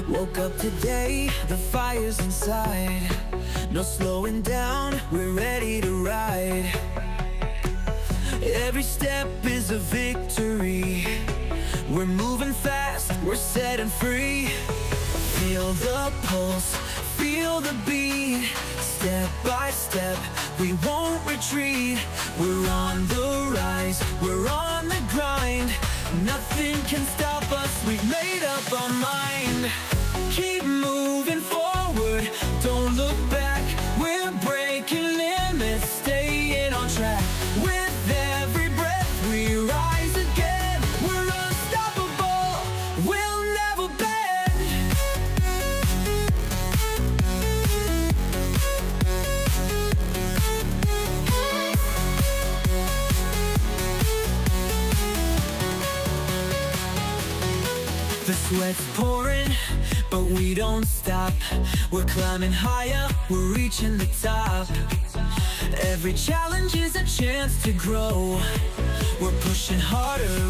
Woke up today, the fire's inside. No slowing down, we're ready to ride. Every step is a victory. We're moving fast, we're setting free. Feel the pulse, feel the beat. Step by step, we won't retreat. We're on the rise, we're on the grind. Nothing can stop us, we've made up our mind. Keep moving forward, don't look back. We're breaking limits, staying on track. With every breath we rise again. We're unstoppable, we'll never bend. The sweat's pouring, but we don't stop. We're climbing higher, we're reaching the top. Every challenge is a chance to grow. We're pushing harder,